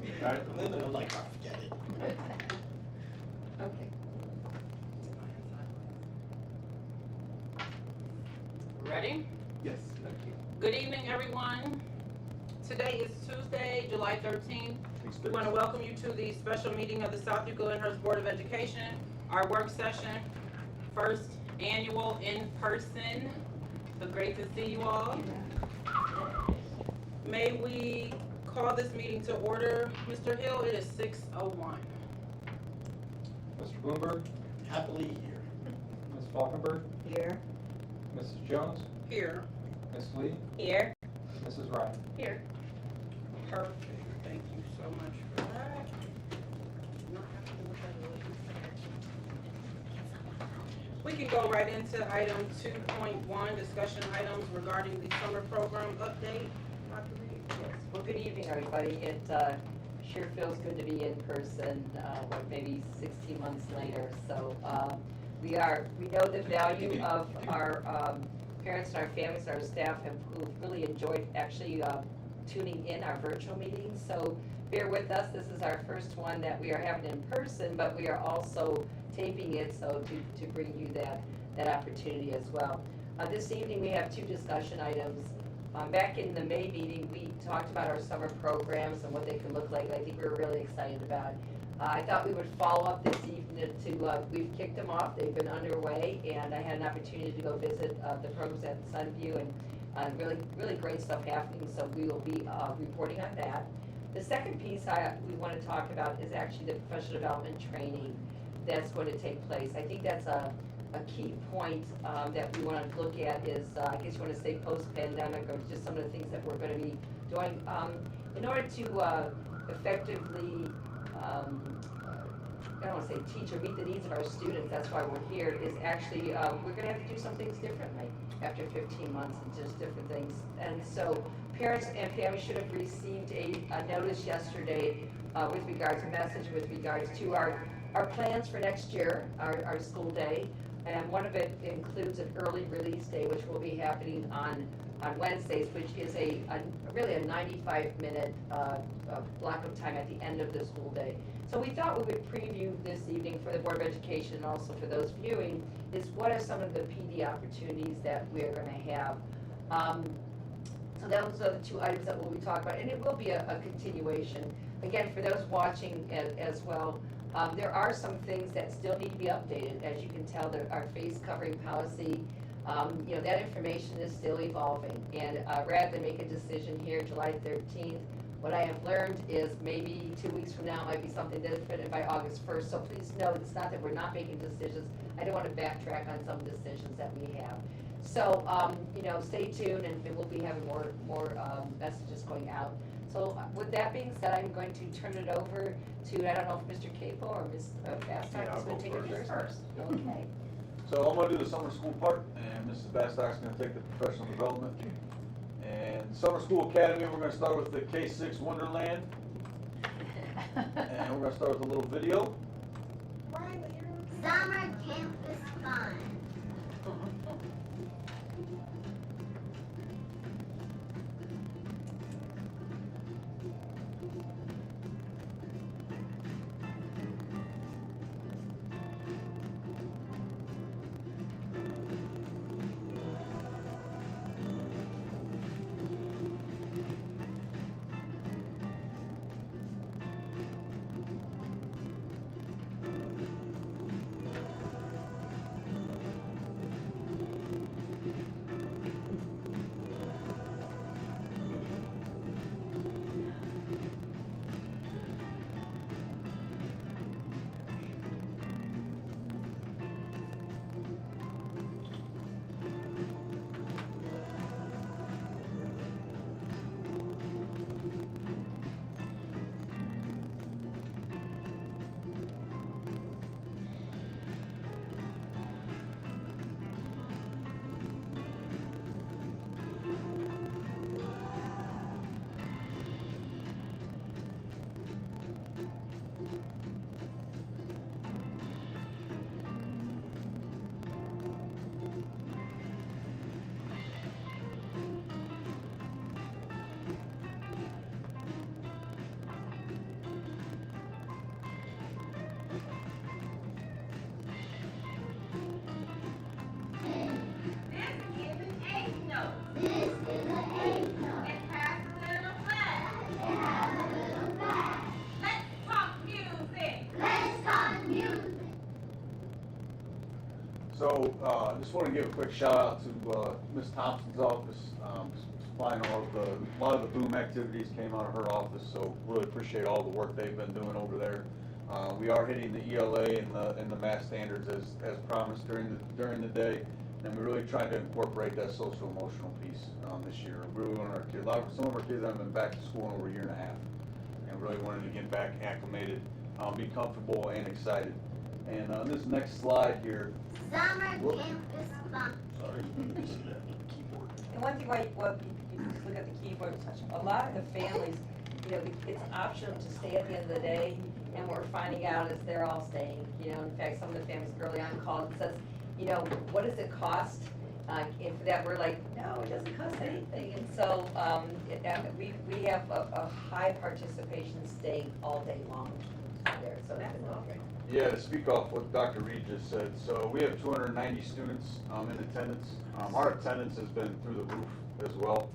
Alright, I'm like, oh, forget it. Okay. Ready? Yes, thank you. Good evening, everyone. Today is Tuesday, July 13th. We want to welcome you to the special meeting of the South Lyndhurst Board of Education, our work session, first annual in person. So great to see you all. May we call this meeting to order? Mr. Hill, it is 6:01. Mr. Bloomberg, Happily here. Ms. Falkenberg, Here. Mrs. Jones, Here. Ms. Lee, Here. Mrs. Ryan. Here. Perfect. Thank you so much for that. We can go right into item 2.1, discussion items regarding the summer program update. Dr. Reed? Yes. Well, good evening, everybody. It sure feels good to be in person, maybe 16 months later. So we know the value of our parents and our families and our staff who've really enjoyed actually tuning in our virtual meetings. So bear with us. This is our first one that we are having in person, but we are also taping it so to bring you that opportunity as well. This evening we have two discussion items. Back in the May meeting, we talked about our summer programs and what they could look like. I think we were really excited about it. I thought we would follow up this evening we've kicked them off. They've been underway, and I had an opportunity to go visit the programs at Sunview, and really, really great stuff happening. So we will be reporting on that. The second piece we want to talk about is actually the professional development training that's going to take place. I think that's a key point that we want to look at is, I guess you want to say post-pandemic, or just some of the things that we're going to be doing in order to effectively, I don't want to say teach or meet the needs of our students. That's why we're here, is actually, we're going to have to do some things differently after 15 months and just different things. And so parents and families should have received a notice yesterday with regards to message, with regards to our plans for next year, our school day. And one of it includes an early release day, which will be happening on Wednesdays, which is really a 95-minute block of time at the end of the school day. So we thought we would preview this evening for the Board of Education and also for those viewing is what are some of the PD opportunities that we're going to have. So those are the two items that we'll be talking about, and it will be a continuation. Again, for those watching as well, there are some things that still need to be updated. As you can tell, our face covering policy, that information is still evolving. And rather than make a decision here July 13th, what I have learned is maybe 2 weeks from now might be something different, and by August 1st. So please note, it's not that we're not making decisions. I don't want to backtrack on some decisions that we have. So, stay tuned, and we'll be having more messages going out. So with that being said, I'm going to turn it over to, I don't know if Mr. Capo or Ms. Bastock is going to take it first. Okay. So I'm going to do the summer school part, and Mrs. Bastock's going to take the professional development. And Summer School Academy, we're going to start with the K-6 Wonderland. And we're going to start with a little video. Summer campus fun. So, just want to give a quick shout out to Ms. Thompson's office, supplying a lot of the boom activities came out of her office, so really appreciate all the work they've been doing over there. We are hitting the ELA and the math standards as promised during the day, and we're really trying to incorporate that social emotional piece this year. We really want our kids, some of our kids haven't been back to school in over a year and a half, and really wanted to get back acclimated, be comfortable and excited. And this next slide here. Summer campus fun. Sorry, you see that keyboard. And one thing, well, you just look at the keyboard, a lot of the families, it's optional to stay at the end of the day, and what we're finding out is they're all staying. In fact, some of the families early on called and says, what does it cost? And for that, we're like, no, it doesn't cost anything. And so we have a high participation staying all day long there, so that's great. Yeah, to speak off what Dr. Reed just said, so we have 290 students in attendance. Our attendance has been through the roof as well.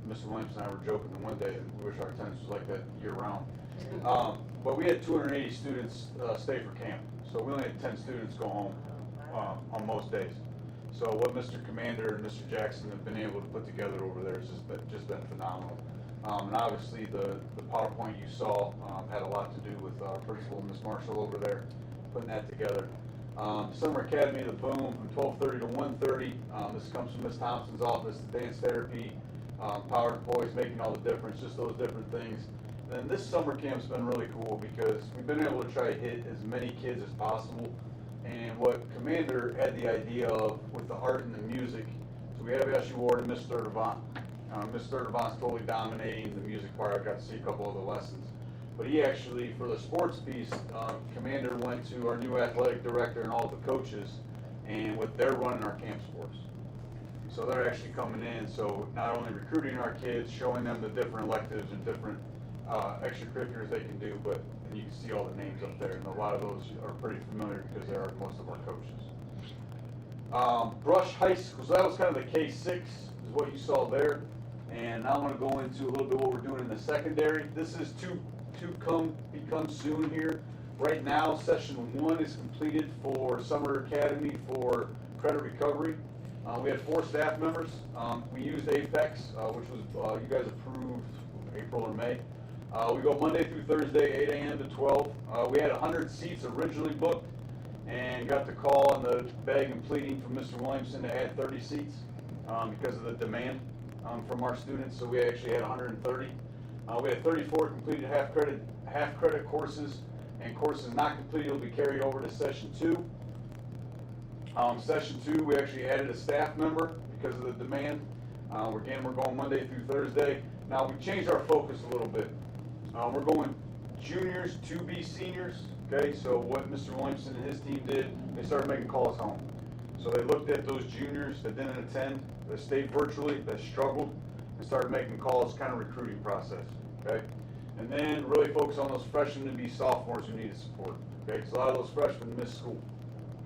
Mr. Williams and I were joking the one day, we wish our attendance was like that year round. But we had 280 students stay for camp, so we only had 10 students go home on most days. So what Mr. Commander and Mr. Jackson have been able to put together over there has just been phenomenal. And obviously the PowerPoint you saw had a lot to do with our principal, Ms. Marshall, over there, putting that together. Summer Academy of the Boom from 12:30 to 1:30. This comes from Ms. Thompson's office, dance therapy, power deploys, making all the difference, just those different things. And this summer camp's been really cool because we've been able to try to hit as many kids as possible. And what Commander had the idea of with the art and the music, so we have Ashley Ward and Miss Sturdivant. Miss Sturdivant's totally dominating the music part. I got to see a couple of the lessons. But he actually, for the sports piece, Commander went to our new athletic director and all the coaches, and they're running our camp sports. So they're actually coming in, so not only recruiting our kids, showing them the different electives and different extracurriculars they can do, but and you can see all the names up there, and a lot of those are pretty familiar because they are most of our coaches. Brush High School, so that was kind of the K6 is what you saw there. And now I want to go into a little bit what we're doing in the secondary. This is to become soon here. Right now, session 1 is completed for Summer Academy for credit recovery. We had 4 staff members. We used Apex, which was you guys approved April or May. We go Monday through Thursday, 8 a.m. to 12. We had 100 seats originally booked and got the call on the begging and pleading from Mr. Williamson to add 30 seats because of the demand from our students. So we actually had 130. We had 34 completed half credit courses, and courses not completed will be carried over to session 2. Session 2, we actually added a staff member because of the demand. Again, we're going Monday through Thursday. Now we changed our focus a little bit. We're going juniors to be seniors. Okay, so what Mr. Williamson and his team did, they started making calls home. So they looked at those juniors that didn't attend, that stayed virtually, that struggled, and started making calls, kind of recruiting process. Okay, and then really focus on those freshmen to be sophomores who needed support. Okay, so a lot of those freshmen missed school.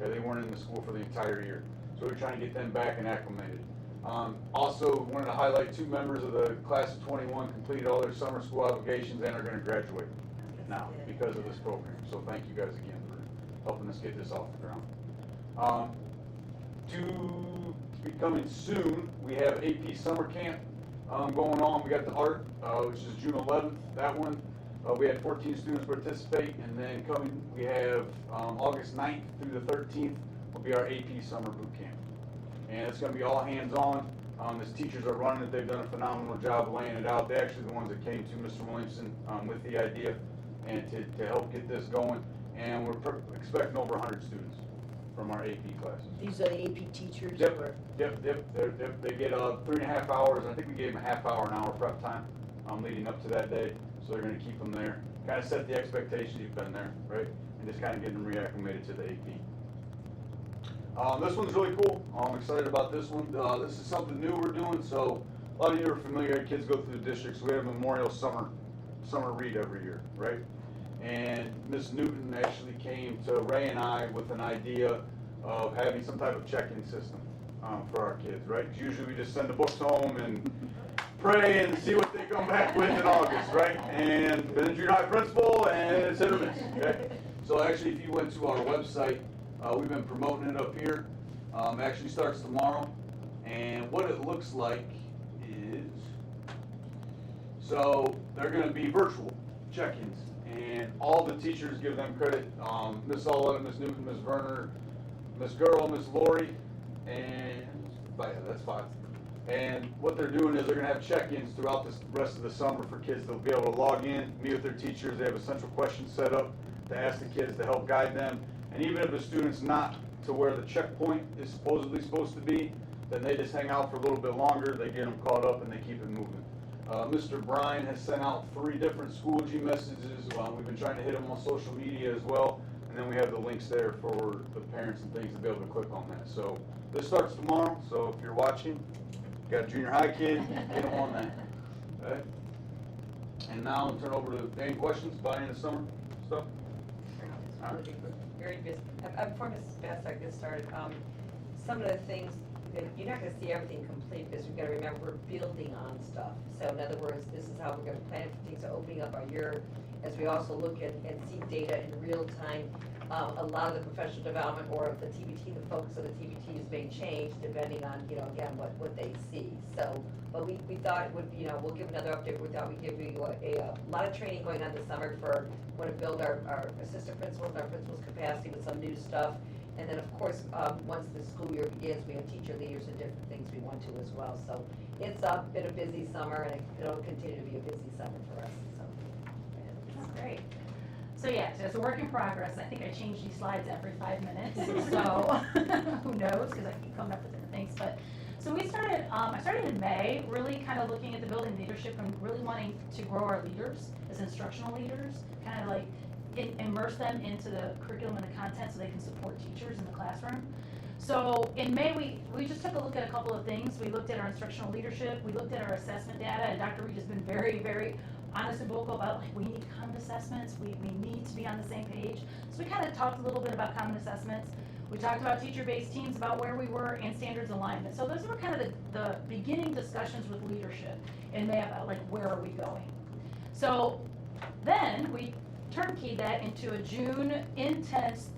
Okay, they weren't in the school for the entire year. So we're trying to get them back and acclimated. Also, wanted to highlight 2 members of the class of 21 completed all their summer school obligations and are going to graduate now because of this program. So thank you guys again for helping us get this off the ground. To be coming soon, we have AP Summer Camp going on. We got the art, which is June 11th, that one. We had 14 students participate, and then coming, we have August 9th through the 13th will be our AP Summer Boot Camp. And it's going to be all hands-on. As teachers are running it, they've done a phenomenal job laying it out. They're actually the ones that came to Mr. Williamson with the idea and to help get this going. And we're expecting over 100 students from our AP classes. These are the AP teachers? Yep, Or? yep. They get 3.5 hours. I think we gave them a half hour, an hour prep time leading up to that day. So they're going to keep them there. Kind of set the expectation you've been there, right? And just kind of getting them reacclimated to the AP. This one's really cool. I'm excited about this one. This is something new we're doing. So a lot of you are familiar. Kids go through the districts. We have Memorial Summer read every year, right? And Ms. Newton actually came to Ray and I with an idea of having some type of check-in system for our kids, right? Usually we just send the books home and pray and see what they come back with in August, right? And then junior high principal, and it's hit or miss, okay? So actually, if you went to our website, We've been promoting it up here. Actually starts tomorrow. And what it looks like is, so they're gonna be virtual check-ins. And all the teachers give them credit. Miss Ola, Miss Newton, Miss Werner, Miss Girl, Miss Lori, and, yeah, that's 5. And what they're doing is they're gonna have check-ins throughout the rest of the summer for kids. They'll be able to log in, meet with their teachers. They have a central question set up to ask the kids to help guide them. And even if a student's not to where the checkpoint is supposedly supposed to be, then they just hang out for a little bit longer. They get them caught up and they keep it moving. Mr. Bryan has sent out 3 different Schoology messages. We've been trying to hit them on social media as well. And then we have the links there for the parents and things to be able to click on that. So this starts tomorrow, so if you're watching, got a junior high kid, get them on that. Okay? And now I'm gonna turn over to any questions about any of the summer stuff. Very busy. Before Mrs. Bassler gets started, some of the things, you're not gonna see everything complete, because we've gotta remember we're building on stuff. So in other words, this is how we're gonna plan for things, so opening up our year, as we also look at and see data in real time. A lot of the professional development or the TBT, the focus of the TBTs may change depending on, again, what they see. So, but we thought it would, we'll give another update. We thought we'd give you a lot of training going on this summer for, want to build our assistant principals, our principals' capacity with some new stuff. And then, of course, once the school year begins, we have teacher leaders and different things we want to as well. So it's been a busy summer, and it'll continue to be a busy summer for us. So that's great. So yeah, so it's a work in progress. I think I change these slides every 5 minutes, so who knows, because I keep coming up with different things. But so we started, I started in May, really kind of looking at the building leadership and really wanting to grow our leaders as instructional leaders, kind of like immerse them into the curriculum and the content so they can support teachers in the classroom. So in May, we just took a look at a couple of things. We looked at our instructional leadership, we looked at our assessment data, and Dr. Reed has been very, very honest and vocal about, like, we need common assessments, we need to be on the same page. So we kind of talked a little bit about common assessments. We talked about teacher-based teams, about where we were, and standards alignment. So those were kind of the beginning discussions with leadership in May about, like, where are we going. So then we turnkeyed that into a June intense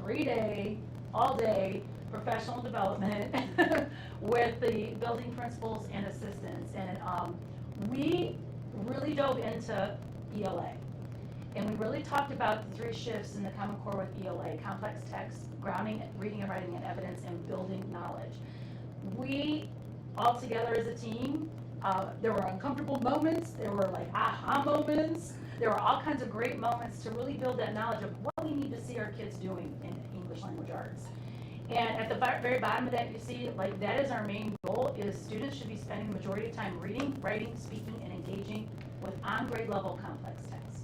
3-day, all-day professional development with the building principals and assistants. And we really dove into ELA. And we really talked about the 3 shifts in the Common Core with ELA: complex text, grounding, reading and writing and evidence, and building knowledge. We, all together as a team, there were uncomfortable moments, there were like aha moments, there were all kinds of great moments to really build that knowledge of what we need to see our kids doing in English language arts. And at the very bottom of that, you see, like, that is our main goal, is students should be spending the majority of time reading, writing, speaking, and engaging with on-grade level complex text.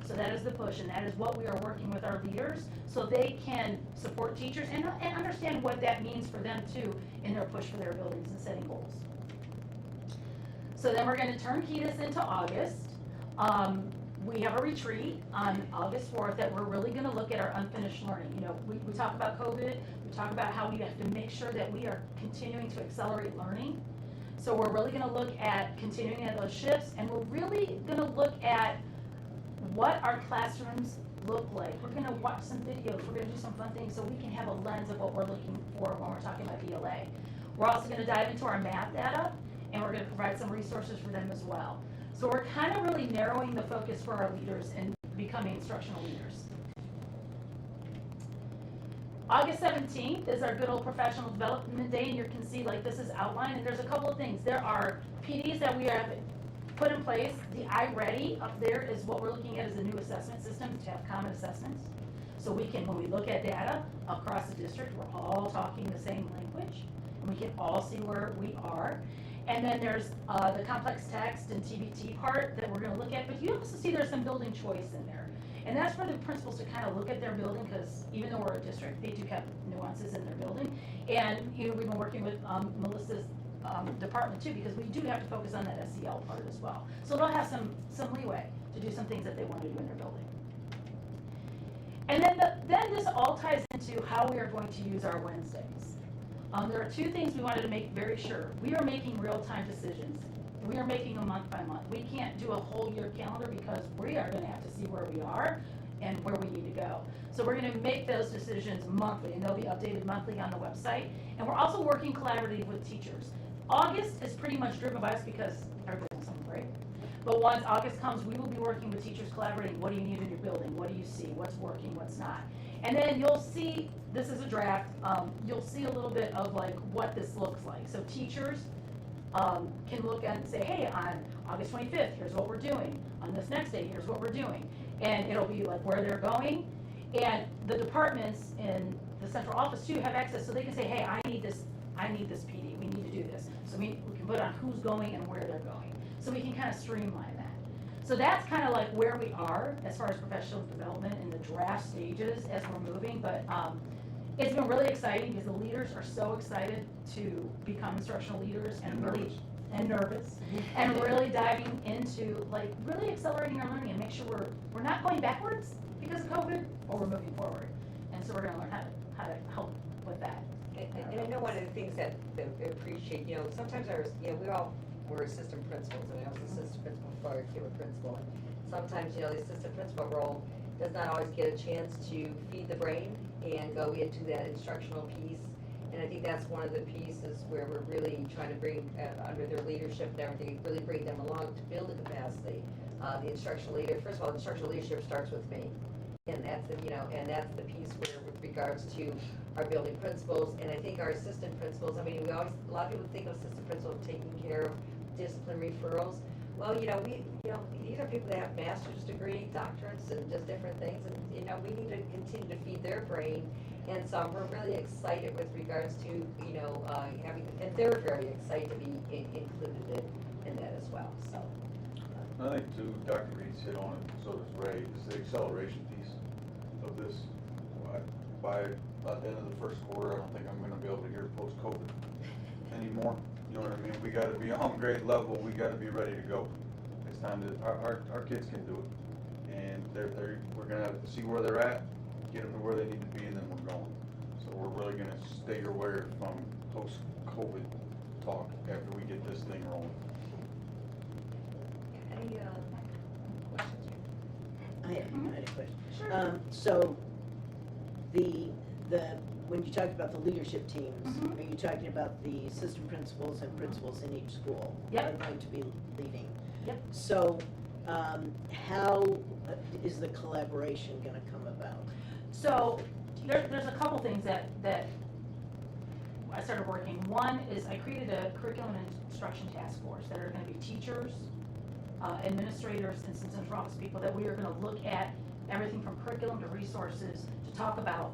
So that is the push, and that is what we are working with our leaders, so they can support teachers and understand what that means for them too in their push for their buildings and setting goals. So then we're gonna turnkey this into August. We have a retreat on August 4th that we're really gonna look at our unfinished learning. We talk about COVID, we talk about how we have to make sure that we are continuing to accelerate learning. So we're really gonna look at continuing at those shifts, and we're really gonna look at what our classrooms look like. We're gonna watch some videos, we're gonna do some fun things so we can have a lens of what we're looking for when we're talking about ELA. We're also gonna dive into our math data, and we're gonna provide some resources for them as well. So we're kind of really narrowing the focus for our leaders and becoming instructional leaders. August 17th is our good old professional development day, and you can see, like, this is outlined, and there's a couple of things. There are PDs that we have put in place. The iReady up there is what we're looking at as a new assessment system to have common assessments. So we can, when we look at data across the district, we're all talking the same language, and we can all see where we are. And then there's the complex text and TBT part that we're gonna look at, but you also see there's some building choice in there. And that's for the principals to kind of look at their building, because even though we're a district, they do have nuances in their building. And we've been working with Melissa's department too, because we do have to focus on that SEL part as well. So they'll have some leeway to do some things that they want to do in their building. And then this all ties into how we are going to use our Wednesdays. There are 2 things we wanted to make very sure. We are making real-time decisions. We are making them month by month. We can't do a whole year calendar because we are going to have to see where we are and where we need to go. So we're gonna make those decisions monthly, and they'll be updated monthly on the website. And we're also working collaboratively with teachers. August is pretty much driven by us because everybody's on summer break. But once August comes, we will be working with teachers collaborating. What do you need in your building? What do you see? What's working, what's not? And then you'll see, this is a draft, you'll see a little bit of like what this looks like. So teachers can look and say, hey, on August 25th, here's what we're doing. On this next day, here's what we're doing. And it'll be like where they're going. And the departments in the central office too have access, so they can say, hey, I need this PD, we need to do this. So we can put on who's going and where they're going. So we can kind of streamline that. So that's kind of like where we are as far as professional development in the draft stages as we're moving. But it's been really exciting because the leaders are so excited to become instructional leaders and really nervous and really diving into like really accelerating our learning and make sure we're not going backwards because of COVID, or we're moving forward. And so we're going to learn how to help with that. And I know one of the things that I appreciate, sometimes we're assistant principals, and I was assistant principal before I became a principal. And sometimes, the assistant principal role does not always get a chance to feed the brain and go into that instructional piece. And I think that's one of the pieces where we're really trying to bring, under their leadership and everything, really bring them along to build the capacity. The instructional leader, first of all, instructional leadership starts with me. And that's the piece where with regards to our building principals, and I think our assistant principals, a lot of people think of assistant principals taking care of discipline referrals. Well, these are people that have master's degree, doctorates, and just different things, and, we need to continue to feed their brain. And so we're really excited with regards to, and they're very excited to be included in that as well, so. I think too, Dr. Reed's hit on it, so does Ray, is the acceleration piece of this. By the end of the first quarter, I don't think I'm gonna be able to hear post-COVID anymore. You know what I mean? We gotta be on grade level, we gotta be ready to go. It's time to, our kids can do it. And we're gonna have to see where they're at, get them to where they need to be, and then we're going. So we're really gonna stay away from post-COVID talk after we get this thing rolling. Any questions? I had a question. Sure. So when you talked about the leadership teams, are you talking about the assistant principals and principals in each school? Yep. That are going to be leading? Yep. So, how is the collaboration gonna come about? So there's a couple things that I started working. One is I created a curriculum and instruction task force that are gonna be teachers, administrators, and some central office people, that we are gonna look at everything from curriculum to resources to talk about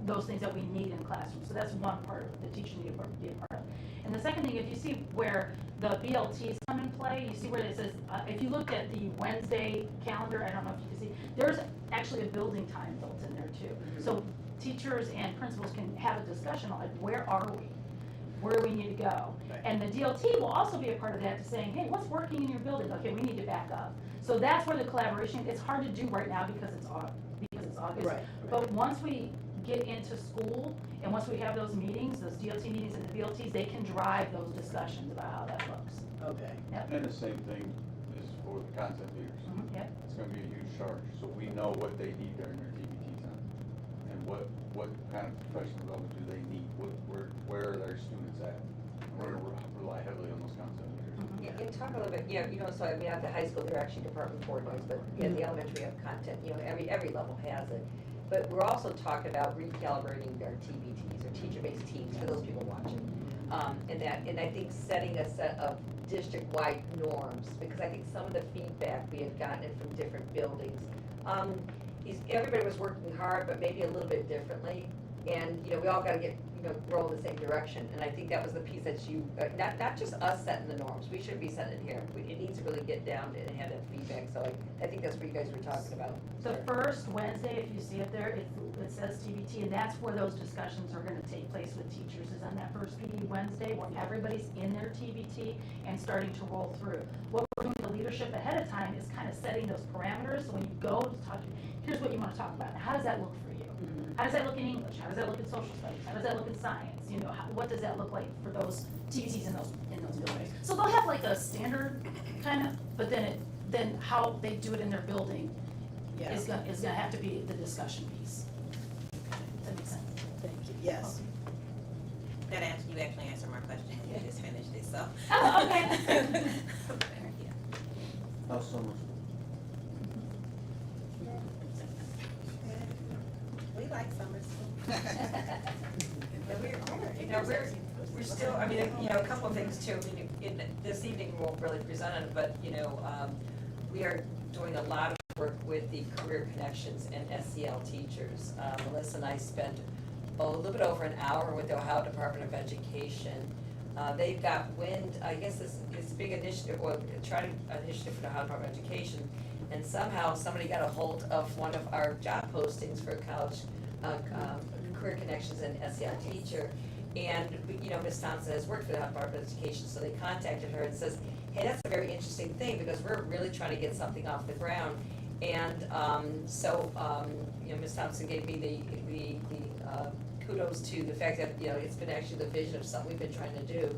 those things that we need in the classroom. So that's one part of the teachers need to be a part of. And the second thing, if you see where the BLTs come in play, you see where it says, if you looked at the Wednesday calendar, I don't know if you can see, there's actually a building time built in there too. So teachers and principals can have a discussion on like, where are we? Where do we need to go? Right. And the DLT will also be a part of that, to saying, hey, what's working in your building? Okay, we need to back up. So that's where the collaboration, it's hard to do right now because it's August. Right. But once we get into school, and once we have those meetings, those DLT meetings and the BLTs, they can drive those discussions about how that looks. Okay. Yep. And the same thing is for the content leaders. Yep. It's gonna be a huge charge, so we know what they need during their TBT time. And what kind of professional development do they need, where are their students at? We're gonna rely heavily on those content leaders. And talk a little bit, so at the high school, they're actually department coordinators, but at the elementary, we have content, every level has it. But we're also talking about recalibrating our TBTs, or teacher-based teams, for those people watching. And I think setting a set of district-wide norms, because I think some of the feedback we had gotten from different buildings, everybody was working hard, but maybe a little bit differently. And, we all gotta get, roll in the same direction. And I think that was the piece that not just us setting the norms, we shouldn't be setting it here. It needs to really get down and have that feedback. So I think that's what you guys were talking about. The first Wednesday, if you see it there, it says TBT, and that's where those discussions are gonna take place with teachers, is on that first PD Wednesday, where everybody's in their TBT and starting to roll through. What we're doing with the leadership ahead of time is kind of setting those parameters, so when you go to talk, here's what you wanna talk about. How does that look for you? How does that look in English? How does that look in social studies? How does that look in science? What does that look like for those TBTs in those buildings? So they'll have like a standard kind of, but then how they do it in their building Yeah. is gonna have to be the discussion piece. Does that make sense? Thank you, yes. You actually answered my question, you just finished it, so. Oh, okay. Yeah. How so much? We like summer school. We're still, I mean, a couple of things too. I mean, this evening we won't really present it, but, we are doing a lot of work with the career connections and SEL teachers. Melissa and I spent a little bit over an hour with the Ohio Department of Education. They've got wind, I guess this a big initiative, or initiative for the Ohio Department of Education, and somehow somebody got a hold of one of our job postings for college career connections and SEL teacher. And, Ms. Thompson has worked for the Ohio Department of Education, so they contacted her and says, hey, that's a very interesting thing, because we're really trying to get something off the ground. And, Ms. Thompson gave me the kudos to the fact that, it's been actually the vision of something we've been trying to do.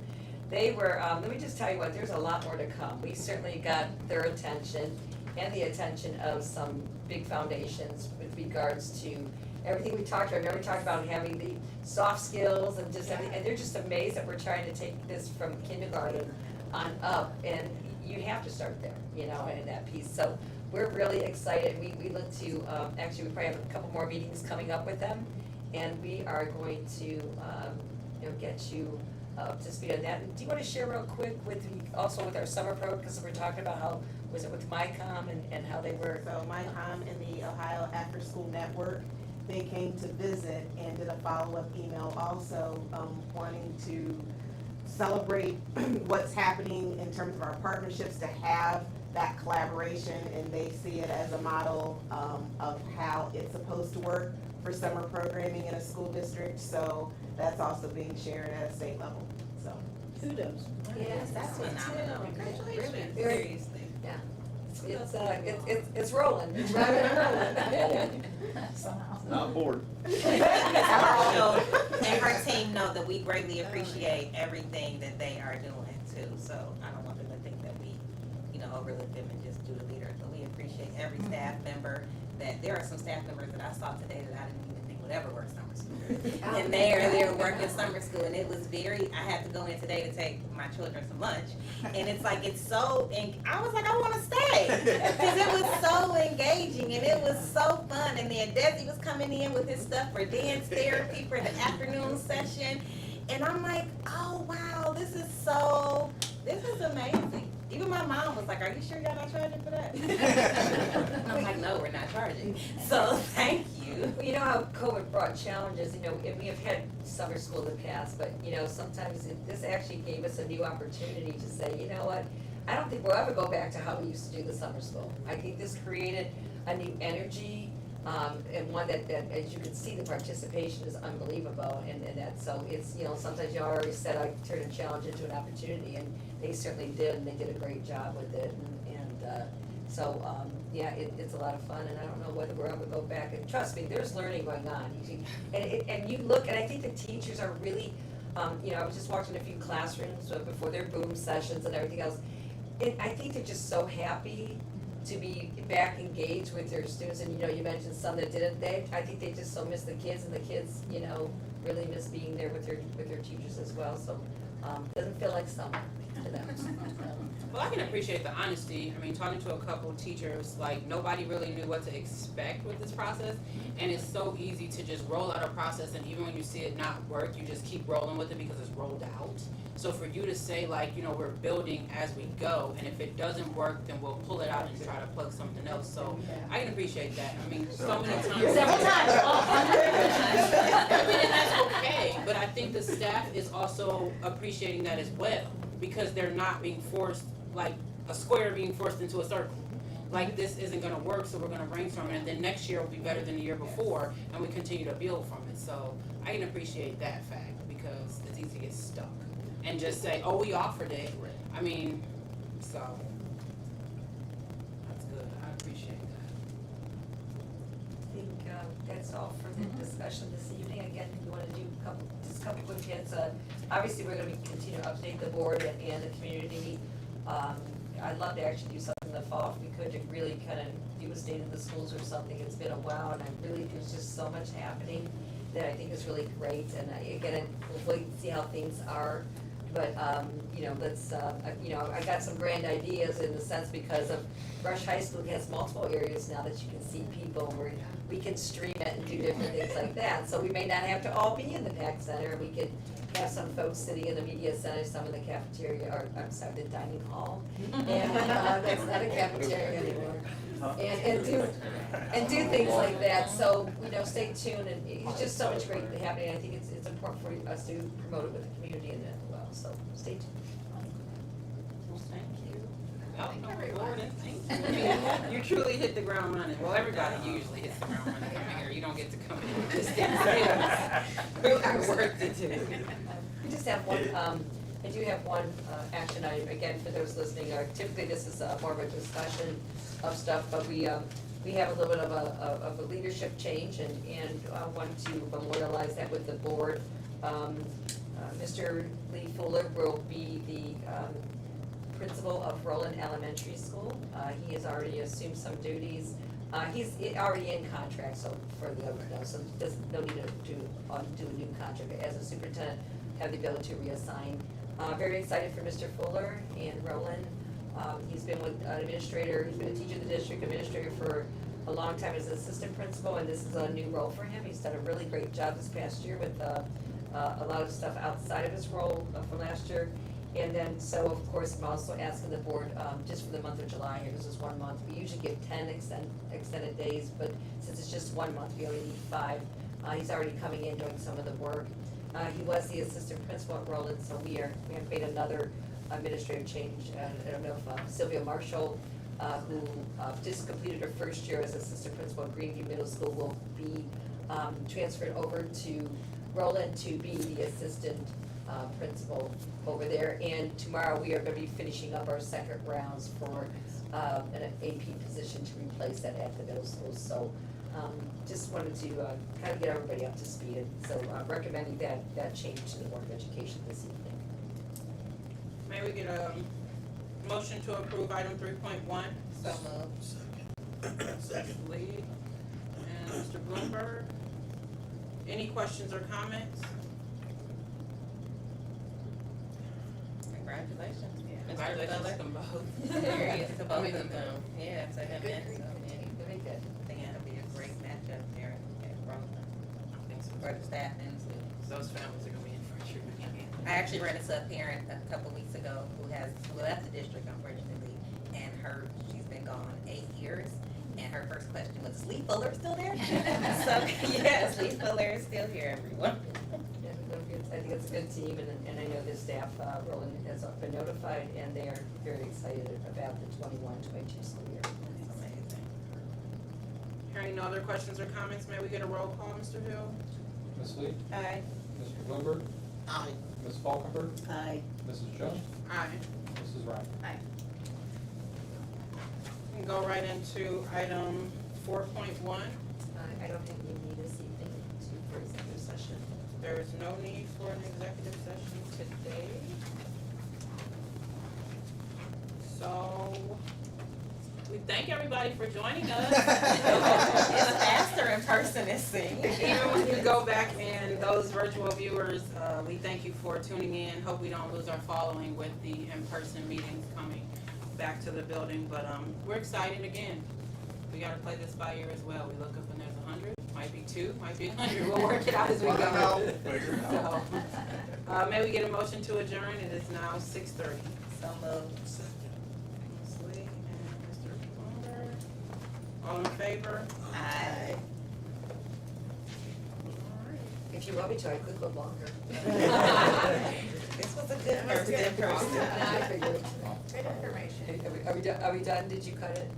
They were, let me just tell you what, there's a lot more to come. We certainly got their attention and the attention of some big foundations with regards to everything we talked about. Remember, we talked about having the soft skills and just everything, and they're just amazed that we're trying to take this from kindergarten on up, and you have to start there, in that piece. So we're really excited. We look to, actually, we probably have a couple more meetings coming up with them, and we are going to, get you up to speed on that. And do you want to share real quick also with our summer program, because we're talking about how, was it with MyCom and how they were? So MyCom and the Ohio After School Network, they came to visit and did a follow-up email also, wanting to celebrate what's happening in terms of our partnerships, to have that collaboration, and they see it as a model of how it's supposed to work for summer programming in a school district. So that's also being shared at a state level, so. Kudos. Yes, That's phenomenal. Congratulations. Seriously. Yeah. It's rolling. It's rolling. Somehow. Not bored. And her team know that we greatly appreciate everything that they are doing too, so I don't want them to think that we, overlook them and just do the leader. So we appreciate every staff member. That there are some staff members that I saw today that I didn't even think would ever work summer school. And they are there working summer school, and it was I had to go in today to take my children some lunch, and it's like, I was like, I want to stay, because it was so engaging, and it was so fun, and then Desi was coming in with his stuff for dance therapy for the afternoon session, and I'm like, oh wow, this is amazing. Even my mom was like, are you sure y'all not charging for that? I'm like, no, we're not charging. So thank you. You know how COVID brought challenges, and we have had summer school in the past, but, sometimes this actually gave us a new opportunity to say, you know what, I don't think we'll ever go back to how we used to do the summer school. I think this created a new energy, and one that, as you can see, the participation is unbelievable, and that, so it's, sometimes you already said I turn a challenge into an opportunity, and they certainly did, and they did a great job with it, it's a lot of fun, and I don't know whether we're ever go back, and trust me, there's learning going on. And you look, and I think the teachers are really, I was just watching a few classrooms before their boom sessions and everything else, I think they're just so happy to be back engaged with their students, and you mentioned some that didn't, I think they just so miss the kids, and the kids, really miss being there with their teachers as well, so, doesn't feel like summer to them. Well, I can appreciate the honesty. I mean, talking to a couple of teachers, like, nobody really knew what to expect with this process, and it's so easy to just roll out a process, and even when you see it not work, you just keep rolling with it because it's rolled out. So for you to say, like, we're building as we go, and if it doesn't work, then we'll pull it out and try to plug something else. So I can appreciate that. I mean, so many times. Several times, I mean, and that's okay, but I think the staff is also appreciating that as well, because they're not being forced, like a square being forced into a circle. Like, this isn't gonna work, so we're gonna brainstorm it, and then next year will be better than the year before, and we continue to build from it. So I can appreciate that fact, because it's easy to get stuck and just say, oh, we offered it. I mean, so that's good. I appreciate that. I think that's all for the discussion this evening. Again, if you want to do just a couple quick hits, obviously we're going to continue to update the board and the community. I'd love to actually do something the fall, if we could, to really kind of do a state of the schools or something. It's been a while, and there's just so much happening that I think is really great, and again, we'll wait and see how things are. But, let's, I got some grand ideas in the sense because of Rush High School has multiple areas now that you can see people, where we can stream it and do different things like that. So we may not have to all be in the PAC Center, we could have some folks sitting in the media center, some in the cafeteria, or, I'm sorry, the dining hall. And, that's not a cafeteria anymore. And do things like that, so, stay tuned, and it's just so much great happening. I think it's important for us to promote it with the community and as well, so stay tuned. Thank you. Welcome aboard and thank you. You truly hit the ground running. Well, everybody usually hits the ground running coming here. You don't get to come in and just stand still. We got work to do. I just have one, I do have one action item, again, for those listening, typically this is more of a discussion of stuff, but we have a little bit of a leadership change, and I want to memorialize that with the board. Mr. Lee Fuller will be the principal of Roland Elementary School. He has already assumed some duties. He's already in contract, so for the, so there's no need to do a new contract, but as a superintendent, have the ability to reassign. Very excited for Mr. Fuller and Roland. He's been with an administrator, he's been a teacher in the district, administrator for a long time as an assistant principal, and this is a new role for him. He's done a really great job this past year with a lot of stuff outside of his role from last year. And then, so of course, I'm also asking the board, just for the month of July here, this is 1 month. We usually give 10 extended days, but since it's just 1 month, we only need 5. He's already coming in doing some of the work. He was the assistant principal at Roland, so we have made another administrative change. I don't know if Sylvia Marshall, who just completed her first year as assistant principal at Greenview Middle School, will be transferred over to Roland to be the assistant principal over there. And tomorrow we are going to be finishing up our second rounds for an AP position to replace that at the middle school. So just wanted to kind of get everybody up to speed. And so recommending that change to the Board of Education this evening. May we get a motion to approve item 3.1? So moved. Second. Lee and Mr. Bloomberg. Any questions or comments? Congratulations. Congratulations to them both. There he is, to both of them. Yeah, to him and Very good. I think it'll be a great matchup there at Roland. For the staff and students. Those families are gonna be in for a treat. I actually ran into a parent a couple weeks ago who left the district, unfortunately, and she's been gone 8 years, and her first question was, is Lee Fuller still there? So, yes, Lee Fuller is still here, everyone. I think it's a good team, and I know the staff, Roland has been notified, and they are very excited about the 21-22 school year. It's amazing. Hearing no other questions or comments, may we get a roll call, Mr. Hill? Ms. Lee, Aye. Mr. Bloomberg, Aye. Ms. Falkenberg, Aye. Mrs. Jones, Aye. Mrs. Ryan. We can go right into item 4.1. I don't think we need this evening for executive session. There is no need for an executive session today. So, we thank everybody for joining us. It's faster in person, it seems. Even when you go back and those virtual viewers, we thank you for tuning in. Hope we don't lose our following with the in-person meetings coming back to the building. But we're excited again. We gotta play this by ear as well. We look up and there's 100, might be 2, might be 100. We'll work it out as we go. So, may we get a motion to adjourn? It is now 6:30. So moved. Ms. Lee and Mr. Bloomberg. All in favor? Aye. If you want me to, I could go longer. This was a good first in person. I figured. Good information. Are we done? Did you cut it?